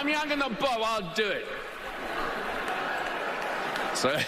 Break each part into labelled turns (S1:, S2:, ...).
S1: I'm younger than Bob, I'll do it. So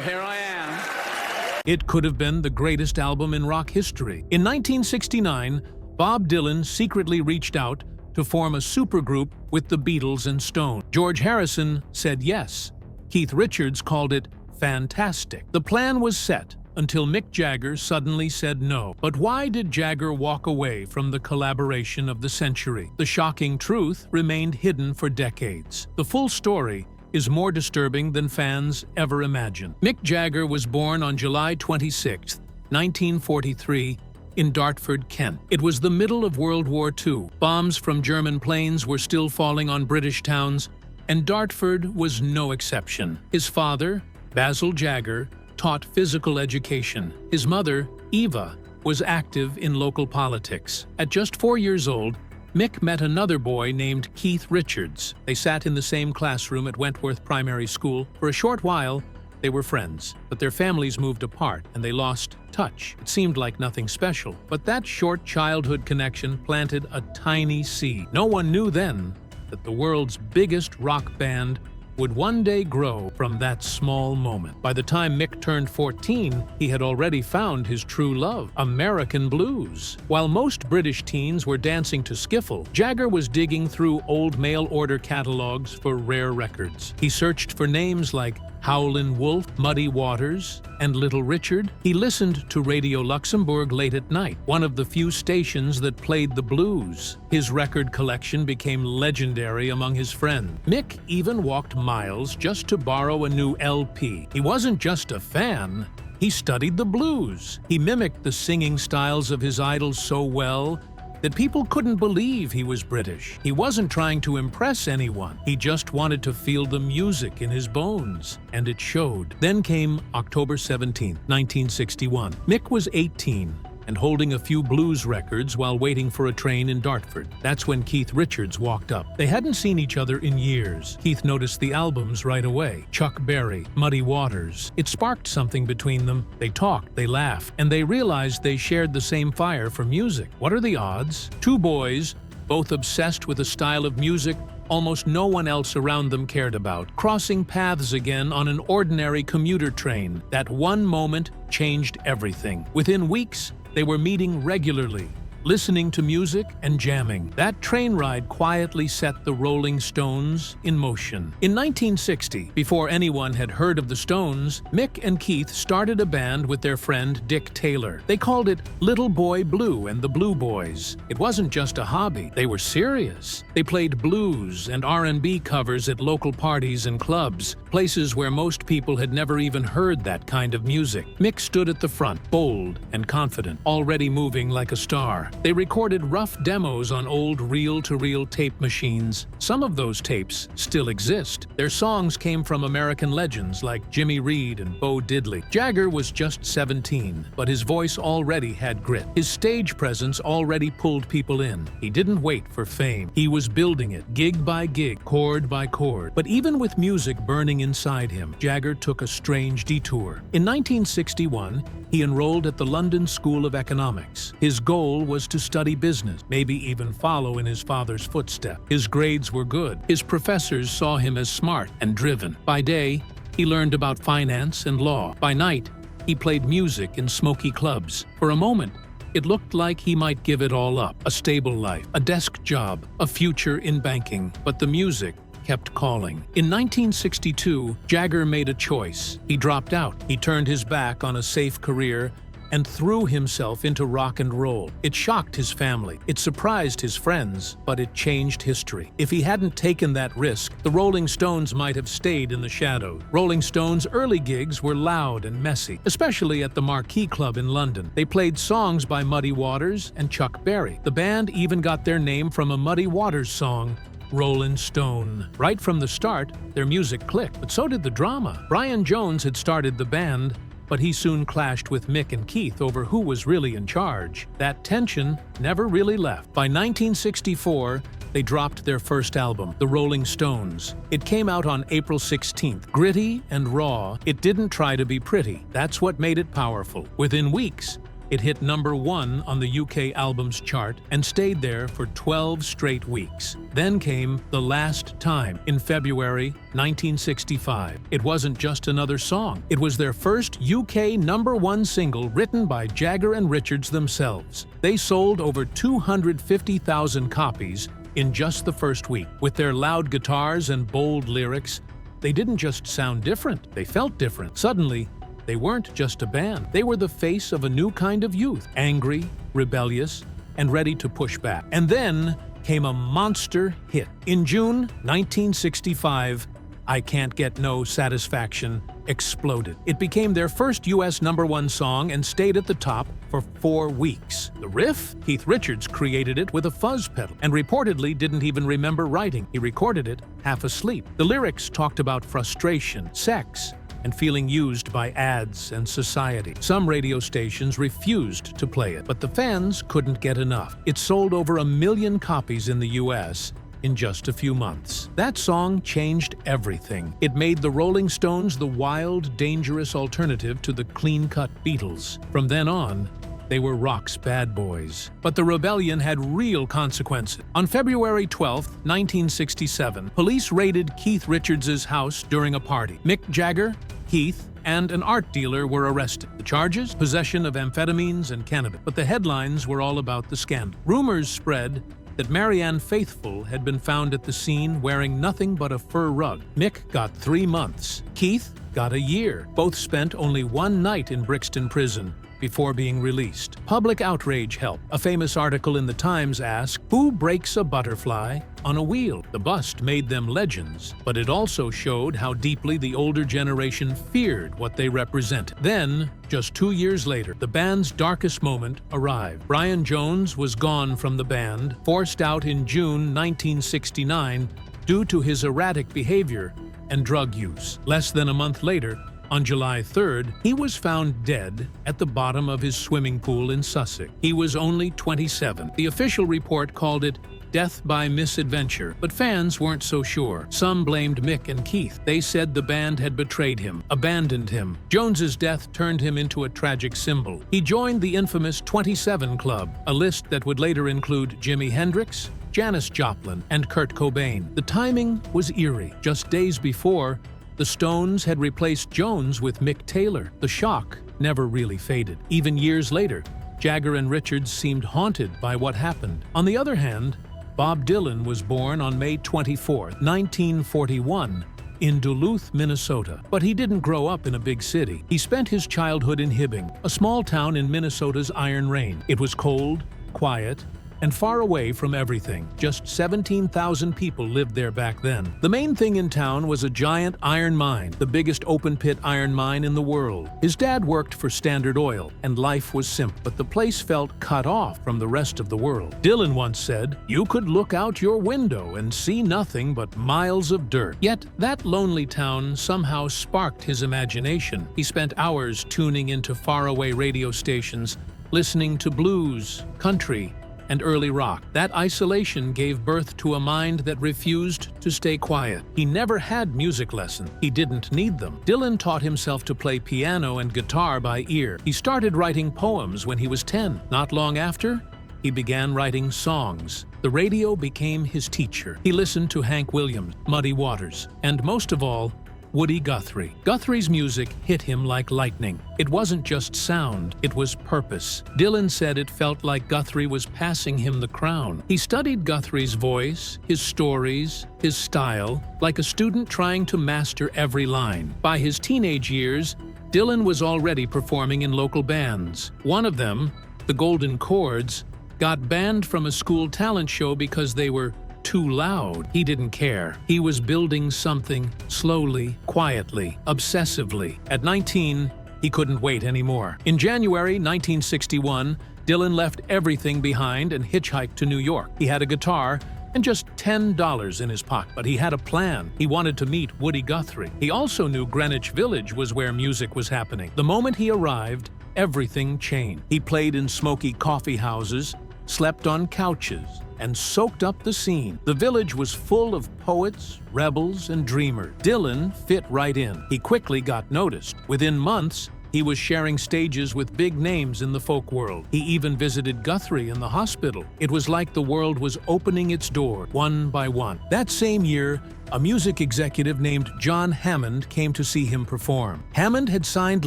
S1: here I am.
S2: It could have been the greatest album in rock history. In 1969, Bob Dylan secretly reached out to form a supergroup with the Beatles and Stones. George Harrison said yes. Keith Richards called it fantastic. The plan was set until Mick Jagger suddenly said no. But why did Jagger walk away from the collaboration of the century? The shocking truth remained hidden for decades. The full story is more disturbing than fans ever imagined. Mick Jagger was born on July 26, 1943, in Dartford, Kent. It was the middle of World War II. Bombs from German planes were still falling on British towns, and Dartford was no exception. His father, Basil Jagger, taught physical education. His mother, Eva, was active in local politics. At just 4 years old, Mick met another boy named Keith Richards. They sat in the same classroom at Wentworth Primary School. For a short while, they were friends, but their families moved apart and they lost touch. It seemed like nothing special, but that short childhood connection planted a tiny seed. No one knew then that the world's biggest rock band would one day grow from that small moment. By the time Mick turned 14, he had already found his true love, American blues. While most British teens were dancing to skiffle, Jagger was digging through old mail-order catalogs for rare records. He searched for names like Howlin' Wolf, Muddy Waters, and Little Richard. He listened to Radio Luxembourg late at night, one of the few stations that played the blues. His record collection became legendary among his friends. Mick even walked miles just to borrow a new LP. He wasn't just a fan, he studied the blues. He mimicked the singing styles of his idols so well that people couldn't believe he was British. He wasn't trying to impress anyone. He just wanted to feel the music in his bones, and it showed. Then came October 17, 1961. Mick was 18 and holding a few blues records while waiting for a train in Dartford. That's when Keith Richards walked up. They hadn't seen each other in years. Keith noticed the albums right away. Chuck Berry, Muddy Waters. It sparked something between them. They talked, they laughed, and they realized they shared the same fire for music. What are the odds? Two boys, both obsessed with a style of music almost no one else around them cared about, crossing paths again on an ordinary commuter train. That one moment changed everything. Within weeks, they were meeting regularly, listening to music and jamming. That train ride quietly set the Rolling Stones in motion. In 1960, before anyone had heard of the Stones, Mick and Keith started a band with their friend Dick Taylor. They called it Little Boy Blue and the Blue Boys. It wasn't just a hobby, they were serious. They played blues and R&B covers at local parties and clubs, places where most people had never even heard that kind of music. Mick stood at the front, bold and confident, already moving like a star. They recorded rough demos on old reel-to-reel tape machines. Some of those tapes still exist. Their songs came from American legends like Jimmy Reed and Bo Diddley. Jagger was just 17, but his voice already had grit. His stage presence already pulled people in. He didn't wait for fame. He was building it, gig by gig, chord by chord. But even with music burning inside him, Jagger took a strange detour. In 1961, he enrolled at the London School of Economics. His goal was to study business, maybe even follow in his father's footsteps. His grades were good. His professors saw him as smart and driven. By day, he learned about finance and law. By night, he played music in smoky clubs. For a moment, it looked like he might give it all up. A stable life, a desk job, a future in banking. But the music kept calling. In 1962, Jagger made a choice. He dropped out. He turned his back on a safe career and threw himself into rock and roll. It shocked his family. It surprised his friends, but it changed history. If he hadn't taken that risk, the Rolling Stones might have stayed in the shadows. Rolling Stones' early gigs were loud and messy, especially at the Marquee Club in London. They played songs by Muddy Waters and Chuck Berry. The band even got their name from a Muddy Waters song, Rollin' Stone. Right from the start, their music clicked, but so did the drama. Brian Jones had started the band, but he soon clashed with Mick and Keith over who was really in charge. That tension never really left. By 1964, they dropped their first album, The Rolling Stones. It came out on April 16th. Gritty and raw, it didn't try to be pretty. That's what made it powerful. Within weeks, It hit #1 on the UK albums chart and stayed there for 12 straight weeks. Then came The Last Time in February 1965. It wasn't just another song. It was their first UK #1 single written by Jagger and Richards themselves. They sold over 250,000 copies in just the first week. With their loud guitars and bold lyrics, they didn't just sound different, they felt different. Suddenly, they weren't just a band. They were the face of a new kind of youth, angry, rebellious, and ready to push back. And then came a monster hit. In June 1965, I Can't Get No Satisfaction exploded. It became their first US #1 song and stayed at the top for 4 weeks. The riff? Keith Richards created it with a fuzz pedal and reportedly didn't even remember writing. He recorded it half asleep. The lyrics talked about frustration, sex, and feeling used by ads and society. Some radio stations refused to play it, but the fans couldn't get enough. It sold over 1 million copies in the US in just a few months. That song changed everything. It made the Rolling Stones the wild, dangerous alternative to the clean-cut Beatles. From then on, they were rock's bad boys. But the rebellion had real consequences. On February 12, 1967, police raided Keith Richards' house during a party. Mick Jagger, Keith, and an art dealer were arrested. The charges? Possession of amphetamines and cannabis. But the headlines were all about the scandal. Rumors spread that Marianne Faithfull had been found at the scene wearing nothing but a fur rug. Mick got 3 months. Keith got a year. Both spent only 1 night in Brixton prison before being released. Public outrage helped. A famous article in the Times asked, "Who breaks a butterfly on a wheel?" The bust made them legends, but it also showed how deeply the older generation feared what they represented. Then, just 2 years later, the band's darkest moment arrived. Brian Jones was gone from the band, forced out in June 1969 due to his erratic behavior and drug use. Less than a month later, on July 3rd, he was found dead at the bottom of his swimming pool in Sussex. He was only 27. The official report called it death by misadventure, but fans weren't so sure. Some blamed Mick and Keith. They said the band had betrayed him, abandoned him. Jones's death turned him into a tragic symbol. He joined the infamous 27 Club, a list that would later include Jimi Hendrix, Janis Joplin, and Kurt Cobain. The timing was eerie. Just days before, the Stones had replaced Jones with Mick Taylor. The shock never really faded. Even years later, Jagger and Richards seemed haunted by what happened. On the other hand, Bob Dylan was born on May 24, 1941, in Duluth, Minnesota. But he didn't grow up in a big city. He spent his childhood in Hibbing, a small town in Minnesota's Iron Range. It was cold, quiet, and far away from everything. Just 17,000 people lived there back then. The main thing in town was a giant iron mine, the biggest open-pit iron mine in the world. His dad worked for Standard Oil, and life was simple, but the place felt cut off from the rest of the world. Dylan once said, "You could look out your window and see nothing but miles of dirt." Yet that lonely town somehow sparked his imagination. He spent hours tuning into faraway radio stations, listening to blues, country, and early rock. That isolation gave birth to a mind that refused to stay quiet. He never had music lessons. He didn't need them. Dylan taught himself to play piano and guitar by ear. He started writing poems when he was 10. Not long after, he began writing songs. The radio became his teacher. He listened to Hank Williams, Muddy Waters, and most of all, Woody Guthrie. Guthrie's music hit him like lightning. It wasn't just sound, it was purpose. Dylan said it felt like Guthrie was passing him the crown. He studied Guthrie's voice, his stories, his style, like a student trying to master every line. By his teenage years, Dylan was already performing in local bands. One of them, the Golden Chords, got banned from a school talent show because they were too loud. He didn't care. He was building something slowly, quietly, obsessively. At 19, he couldn't wait anymore. In January 1961, Dylan left everything behind and hitchhiked to New York. He had a guitar and just $10 in his pocket, but he had a plan. He wanted to meet Woody Guthrie. He also knew Greenwich Village was where music was happening. The moment he arrived, everything changed. He played in smoky coffee houses, slept on couches, and soaked up the scene. The village was full of poets, rebels, and dreamers. Dylan fit right in. He quickly got noticed. Within months, he He was sharing stages with big names in the folk world. He even visited Guthrie in the hospital. It was like the world was opening its door, one by one. That same year, a music executive named John Hammond came to see him perform. Hammond had signed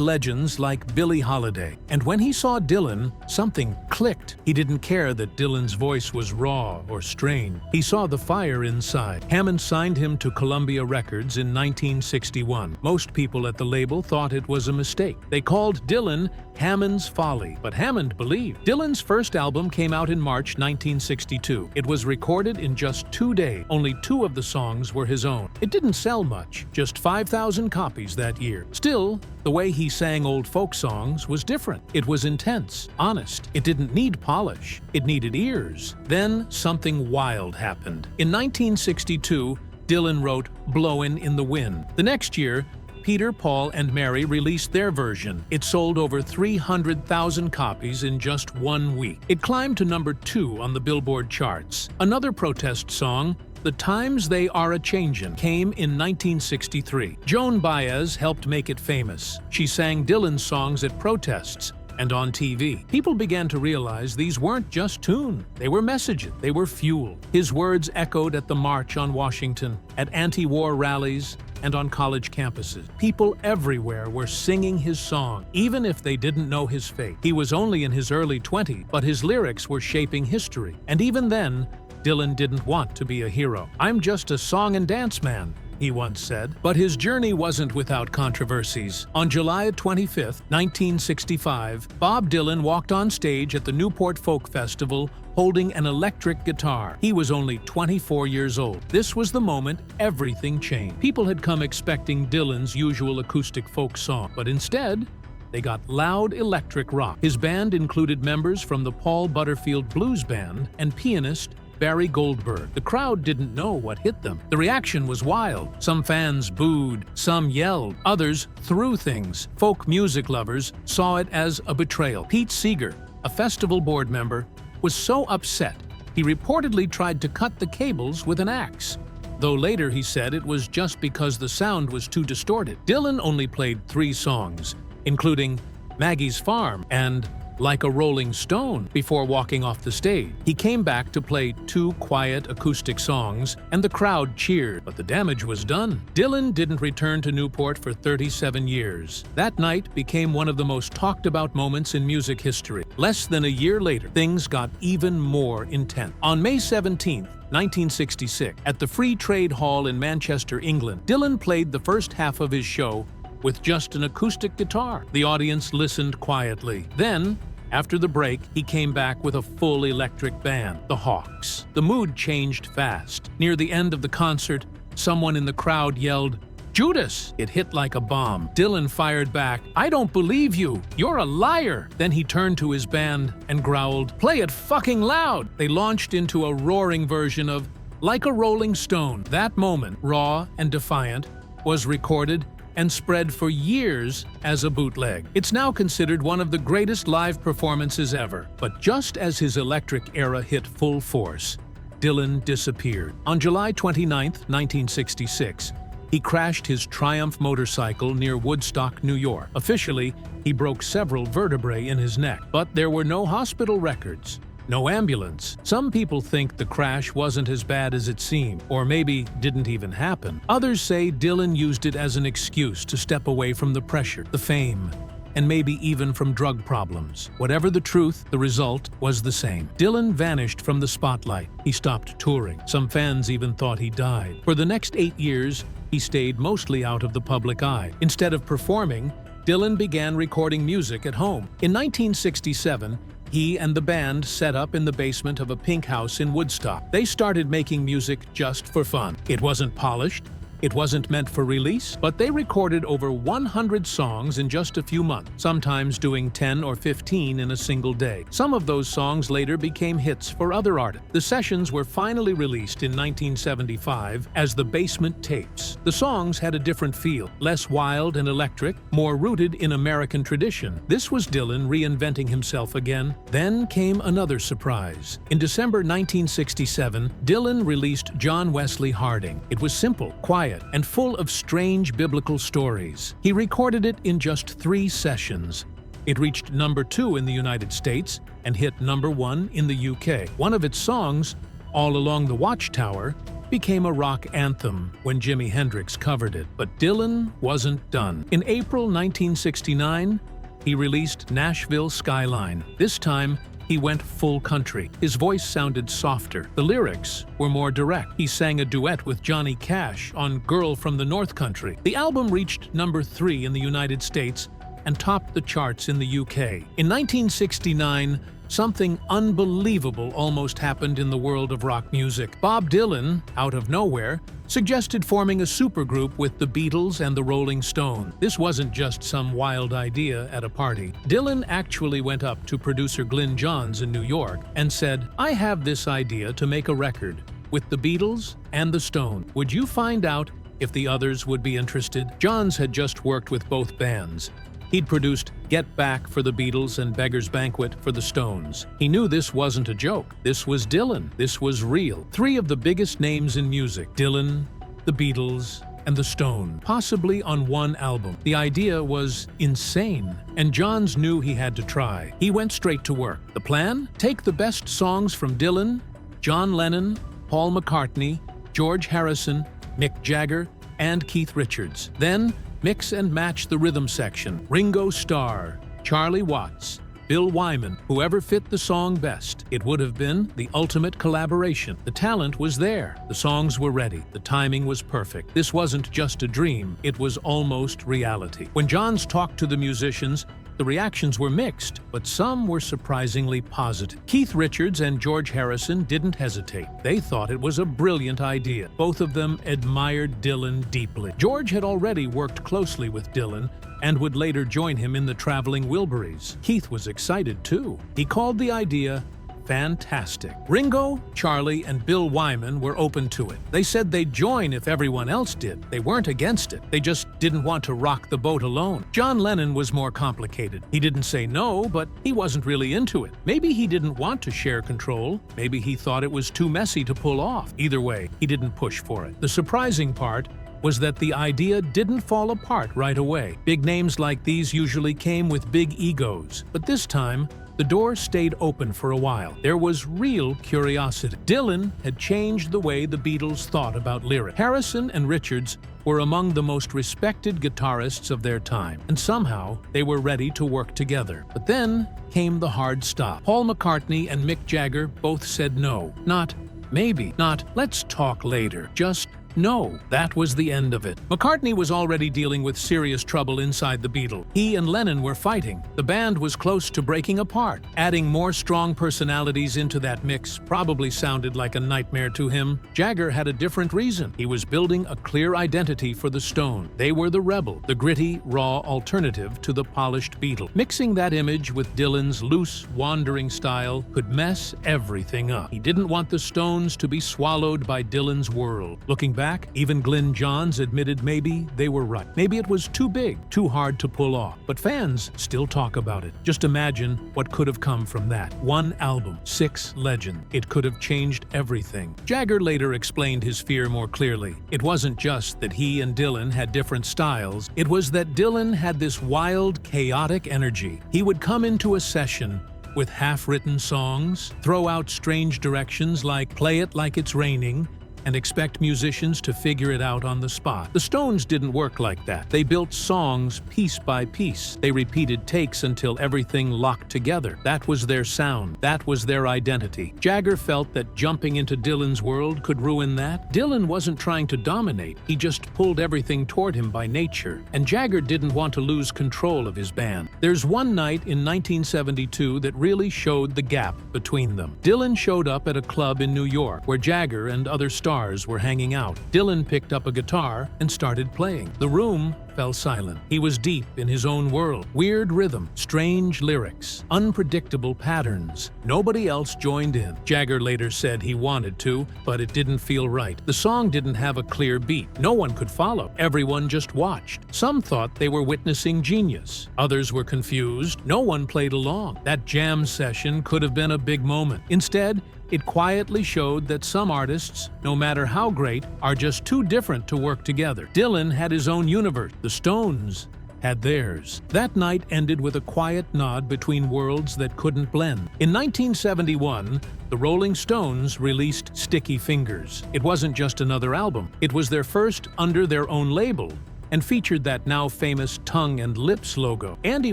S2: legends like Billie Holiday, and when he saw Dylan, something clicked. He didn't care that Dylan's voice was raw or strained. He saw the fire inside. Hammond signed him to Columbia Records in 1961. Most people at the label thought it was a mistake. They called Dylan Hammond's Folly, but Hammond believed. Dylan's first album came out in March 1962. It was recorded in just 2 days. Only 2 of the songs were his own. It didn't sell much, just 5,000 copies that year. Still, the way he sang old folk songs was different. It was intense, honest. It didn't need polish. It needed ears. Then something wild happened. In 1962, Dylan wrote "Blowin' in the Wind." The next year, Peter, Paul, and Mary released their version. It sold over 300,000 copies in just 1 week. It climbed to number 2 on the Billboard charts. Another protest song, "The Times They Are A-Changin'," came in 1963. Joan Baez helped make it famous. She sang Dylan's songs at protests and on TV. People began to realize these weren't just tune. They were messages. They were fuel. His words echoed at the March on Washington, at anti-war rallies, and on college campuses. People everywhere were singing his song, even if they didn't know his fate. He was only in his early 20s, but his lyrics were shaping history. And even then, Dylan didn't want to be a hero. "I'm just a song and dance man," he once said. But his journey wasn't without controversies. On July 25, 1965, Bob Dylan walked on stage at the Newport Folk Festival holding an electric guitar. He was only 24 years old. This was the moment everything changed. People had come expecting Dylan's usual acoustic folk song, but instead, they got loud electric rock. His band included members from the Paul Butterfield Blues Band and pianist Barry Goldberg. The crowd didn't know what hit them. The reaction was wild. Some fans booed, some yelled, others threw things. Folk music lovers saw it as a betrayal. Pete Seeger, a festival board member, was so upset he reportedly tried to cut the cables with an axe, though later he said it was just because the sound was too distorted. Dylan only played 3 songs, including Maggie's Farm and Like a Rolling Stone, before walking off the stage. He came back to play 2 quiet acoustic songs, and the crowd cheered, but the damage was done. Dylan didn't return to Newport for 37 years. That night became one of the most talked about moments in music history. Less than a year later, things got even more intense. On May 17, 1966, at the Free Trade Hall in Manchester, England, Dylan played the first half of his show with just an acoustic guitar. The audience listened quietly. Then, after the break, he came back with a full electric band, the Hawks. The mood changed fast. Near the end of the concert, someone in the crowd yelled, "Judas!" It hit like a bomb. Dylan fired back, "I don't believe you. You're a liar." Then he turned to his band and growled, "Play it fucking loud." They launched into a roaring version of Like a Rolling Stone. That moment, raw and defiant, was recorded and spread for years as a bootleg. It's now considered one of the greatest live performances ever. But just as his electric era hit full force, Dylan disappeared. On July 29, 1966, he crashed his Triumph motorcycle near Woodstock, New York. Officially, he broke several vertebrae in his neck, but there were no hospital records. No ambulance. Some people think the crash wasn't as bad as it seemed, or maybe didn't even happen. Others say Dylan used it as an excuse to step away from the pressure, the fame, and maybe even from drug problems. Whatever the truth, the result was the same. Dylan vanished from the spotlight. He stopped touring. Some fans even thought he died. For the next 8 years, he stayed mostly out of the public eye. Instead of performing, Dylan began recording music at home. In 1967, he and the band set up in the basement of a pink house in Woodstock. They started making music just for fun. It wasn't polished. It wasn't meant for release, but they recorded over 100 songs in just a few months, sometimes doing 10 or 15 in a single day. Some of those songs later became hits for other artists. The sessions were finally released in 1975 as the Basement Tapes. The songs had a different feel, less wild and electric, more rooted in American tradition. This was Dylan reinventing himself again. Then came another surprise. In December 1967, Dylan released John Wesley Harding. It was simple, quiet, quiet and full of strange biblical stories. He recorded it in just 3 sessions. It reached number 2 in the United States and hit number 1 in the UK. One of its songs, All Along the Watchtower, became a rock anthem when Jimi Hendrix covered it. But Dylan wasn't done. In April 1969, he released Nashville Skyline. This time, he went full country. His voice sounded softer. The lyrics were more direct. He sang a duet with Johnny Cash on Girl from the North Country. The album reached number 3 in the United States and topped the charts in the UK. In 1969, something unbelievable almost happened in the world of rock music. Bob Dylan, out of nowhere, suggested forming a supergroup with the Beatles and the Rolling Stones. This wasn't just some wild idea at a party. Dylan actually went up to producer Glyn Johns in New York and said, "I have this idea to make a record with the Beatles and the Stones. Would you find out if the others would be interested?" Johns had just worked with both bands. He'd produced Get Back for the Beatles and Beggar's Banquet for the Stones. He knew this wasn't a joke. This was Dylan. This was real. 3 of the biggest names in music, Dylan, the Beatles, and the Stones, possibly on one album. The idea was insane, and Johns knew he had to try. He went straight to work. The plan? Take the best songs from Dylan, John Lennon, Paul McCartney, George Harrison, Mick Jagger, and Keith Richards. Then, mix and match the rhythm section. Ringo Starr, Charlie Watts, Bill Wyman, whoever fit the song best. It would have been the ultimate collaboration. The talent was there. The songs were ready. The timing was perfect. This wasn't just a dream. It was almost reality. When Johns talked to the musicians, the reactions were mixed, but some were surprisingly positive. Keith Richards and George Harrison didn't hesitate. They thought it was a brilliant idea. Both of them admired Dylan deeply. George had already worked closely with Dylan and would later join him in the Traveling Wilburys. Keith was excited too. He called the idea fantastic. Ringo, Charlie, and Bill Wyman were open to it. They said they'd join if everyone else did. They weren't against it. They just didn't want to rock the boat alone. John Lennon was more complicated. He didn't say no, but he wasn't really into it. Maybe he didn't want to share control. Maybe he thought it was too messy to pull off. Either way, he didn't push for it. The surprising part was that the idea didn't fall apart right away. Big names like these usually came with big egos, but this time, the door stayed open for a while. There was real curiosity. Dylan had changed the way the Beatles thought about lyrics. Harrison and Richards were among the most respected guitarists of their time, and somehow they were ready to work together. But then came the hard stop. Paul McCartney and Mick Jagger both said no. Not maybe, not let's talk later, just no. That was the end of it. McCartney was already dealing with serious trouble inside the Beatles. He and Lennon were fighting. The band was close to breaking apart. Adding more strong personalities into that mix probably sounded like a nightmare to him. Jagger had a different reason. He was building a clear identity for the Stones. They were the rebel, the gritty, raw alternative to the polished Beatles. Mixing that image with Dylan's loose, wandering style could mess everything up. He didn't want the Stones to be swallowed by Dylan's world. Looking back, even Glyn Johns admitted maybe they were right. Maybe it was too big, too hard to pull off. But fans still talk about it. Just imagine what could have come from that. One album, 6 legends. It could have changed everything. Jagger later explained his fear more clearly. It wasn't just that he and Dylan had different styles. It was that Dylan had this wild, chaotic energy. He would come into a session with half-written songs, throw out strange directions like "play it like it's raining," and expect musicians to figure it out on the spot. The Stones didn't work like that. They built songs piece by piece. They repeated takes until everything locked together. That was their sound. That was their identity. Jagger felt that jumping into Dylan's world could ruin that. Dylan wasn't trying to dominate. He just pulled everything toward him by nature. And Jagger didn't want to lose control of his band. There's one night in 1972 that really showed the gap between them. Dylan showed up at a club in New York where Jagger and other stars were hanging out. Dylan picked up a guitar and started playing. The room fell silent. He was deep in his own world. Weird rhythm, strange lyrics, unpredictable patterns. Nobody else joined in. Jagger later said he wanted to, but it didn't feel right. The song didn't have a clear beat. No one could follow. Everyone just watched. Some thought they were witnessing genius. Others were confused. No one played along. That jam session could have been a big moment. Instead, It quietly showed that some artists, no matter how great, are just too different to work together. Dylan had his own universe. The Stones had theirs. That night ended with a quiet nod between worlds that couldn't blend. In 1971, the Rolling Stones released Sticky Fingers. It wasn't just another album. It was their first under their own label, and featured that now famous tongue and lips logo. Andy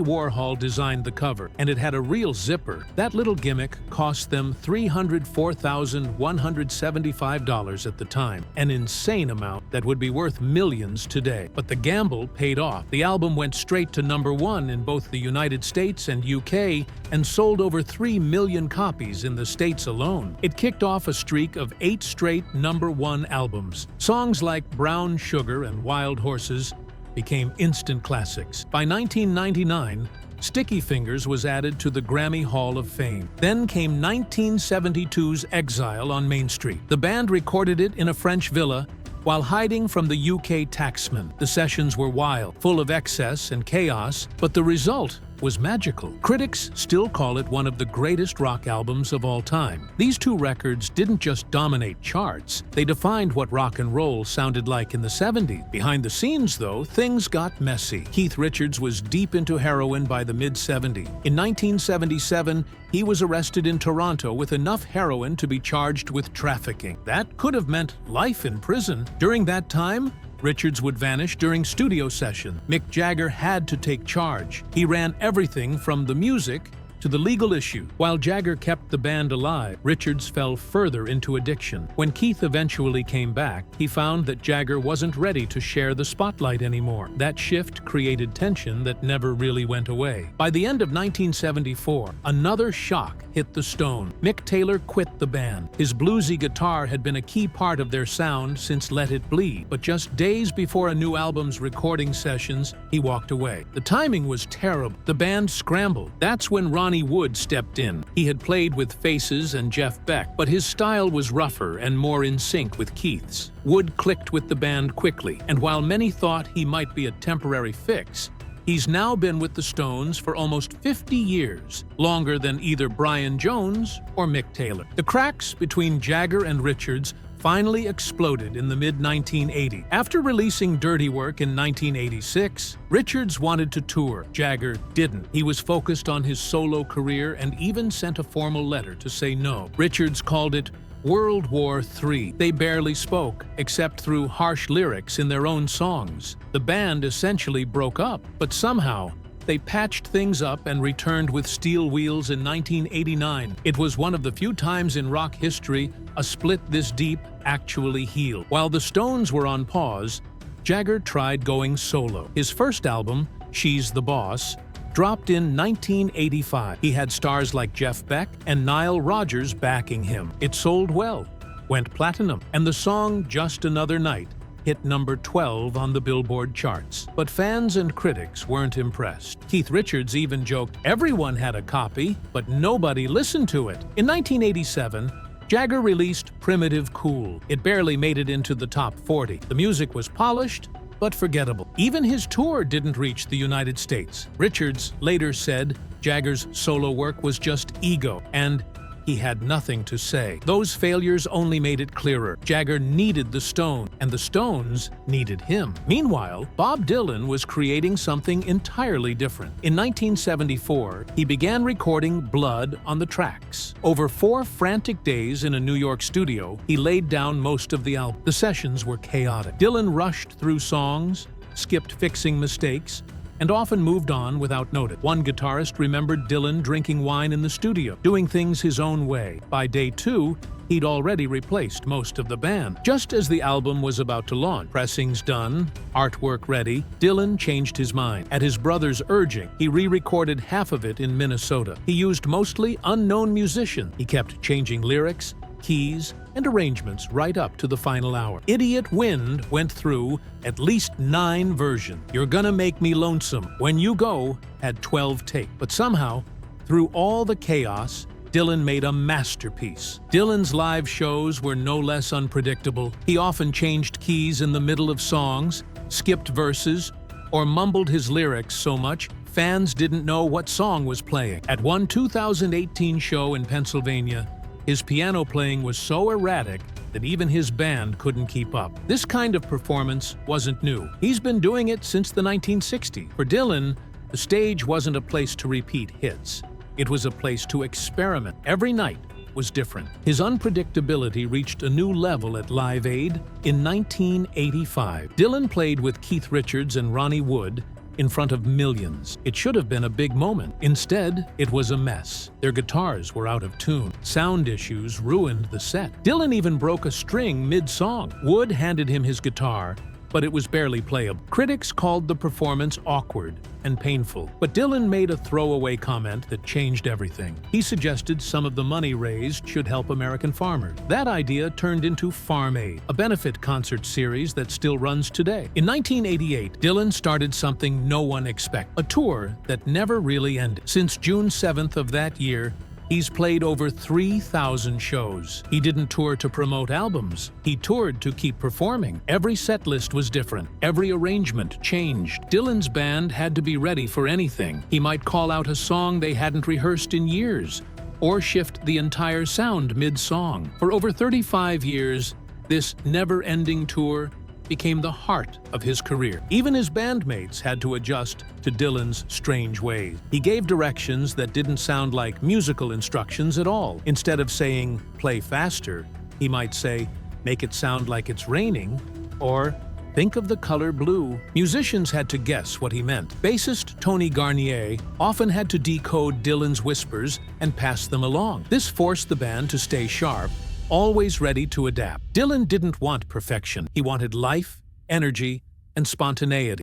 S2: Warhol designed the cover, and it had a real zipper. That little gimmick cost them $304,175 at the time, an insane amount that would be worth millions today. But the gamble paid off. The album went straight to #1 in both the United States and UK, and sold over 3 million copies in the States alone. It kicked off a streak of 8 straight #1 albums. Songs like Brown Sugar and Wild Horses became instant classics. By 1999, Sticky Fingers was added to the Grammy Hall of Fame. Then came 1972's Exile on Main Street. The band recorded it in a French villa while hiding from the UK taxman. The sessions were wild, full of excess and chaos, but the result was magical. Critics still call it one of the greatest rock albums of all time. These two records didn't just dominate charts, they defined what rock and roll sounded like in the 70s. Behind the scenes, though, things got messy. Keith Richards was deep into heroin by the mid-70s. In 1977, he was arrested in Toronto with enough heroin to be charged with trafficking. That could have meant life in prison. During that time, Richards would vanish during studio sessions. Mick Jagger had to take charge. He ran everything from the music to the legal issue. While Jagger kept the band alive, Richards fell further into addiction. When Keith eventually came back, he found that Jagger wasn't ready to share the spotlight anymore. That shift created tension that never really went away. By the end of 1974, another shock hit the Stones. Mick Taylor quit the band. His bluesy guitar had been a key part of their sound since Let It Bleed, but just days before a new album's recording sessions, he walked away. The timing was terrible. The band scrambled. That's when Ronnie Wood stepped in. He had played with Faces and Jeff Beck, but his style was rougher and more in sync with Keith's. Wood clicked with the band quickly, and while many thought he might be a temporary fix, he's now been with the Stones for almost 50 years, longer than either Brian Jones or Mick Taylor. The cracks between Jagger and Richards finally exploded in the mid-1980s. After releasing Dirty Work in 1986, Richards wanted to tour. Jagger didn't. He was focused on his solo career and even sent a formal letter to say no. Richards called it World War III. They barely spoke, except through harsh lyrics in their own songs. The band essentially broke up, but somehow they patched things up and returned with Steel Wheels in 1989. It was one of the few times in rock history a split this deep actually healed. While the Stones were on pause, Jagger tried going solo. His first album, She's the Boss, dropped in 1985. He had stars like Jeff Beck and Nile Rodgers backing him. It sold well, went platinum, and the song Just Another Night hit number 12 on the Billboard charts. But fans and critics weren't impressed. Keith Richards even joked everyone had a copy, but nobody listened to it. In 1987, Jagger released Primitive Cool. It barely made it into the top 40. The music was polished, but forgettable. Even his tour didn't reach the United States. Richards later said Jagger's solo work was just ego, and he had nothing to say. Those failures only made it clearer. Jagger needed the Stones, and the Stones needed him. Meanwhile, Bob Dylan was creating something entirely different. In 1974, he began recording Blood on the Tracks. Over 4 frantic days in a New York studio, he laid down most of the album. The sessions were chaotic. Dylan rushed through songs, skipped fixing mistakes, and often moved on without notice. One guitarist remembered Dylan drinking wine in the studio, doing things his own way. By day 2, he'd already replaced most of the band. Just as the album was about to launch, pressings done, artwork ready, Dylan changed his mind. At his brother's urging, he re-recorded half of it in Minnesota. He used mostly unknown musicians. He kept changing lyrics, keys, and arrangements right up to the final hour. Idiot Wind went through at least 9 versions. You're Gonna Make Me Lonesome, When You Go had 12 takes. But somehow, through all the chaos, Dylan made a masterpiece. Dylan's live shows were no less unpredictable. He often changed keys in the middle of songs, skipped verses, or mumbled his lyrics so much fans didn't know what song was playing. At one 2018 show in Pennsylvania, His piano playing was so erratic that even his band couldn't keep up. This kind of performance wasn't new. He's been doing it since the 1960s. For Dylan, the stage wasn't a place to repeat hits. It was a place to experiment. Every night was different. His unpredictability reached a new level at Live Aid in 1985. Dylan played with Keith Richards and Ronnie Wood in front of millions. It should have been a big moment. Instead, it was a mess. Their guitars were out of tune. Sound issues ruined the set. Dylan even broke a string mid-song. Wood handed him his guitar, but it was barely playable. Critics called the performance awkward and painful, but Dylan made a throwaway comment that changed everything. He suggested some of the money raised should help American farmers. That idea turned into Farm Aid, a benefit concert series that still runs today. In 1988, Dylan started something no one expected, a tour that never really ended. Since June 7th of that year, he's played over 3,000 shows. He didn't tour to promote albums. He toured to keep performing. Every set list was different. Every arrangement changed. Dylan's band had to be ready for anything. He might call out a song they hadn't rehearsed in years, or shift the entire sound mid-song. For over 35 years, this never-ending tour became the heart of his career. Even his bandmates had to adjust to Dylan's strange ways. He gave directions that didn't sound like musical instructions at all. Instead of saying, "Play faster," he might say, "Make it sound like it's raining," or "Think of the color blue." Musicians had to guess what he meant. Bassist Tony Garnier often had to decode Dylan's whispers and pass them along. This forced the band to stay sharp, always ready to adapt. Dylan didn't want perfection. He wanted life, energy, and spontaneity.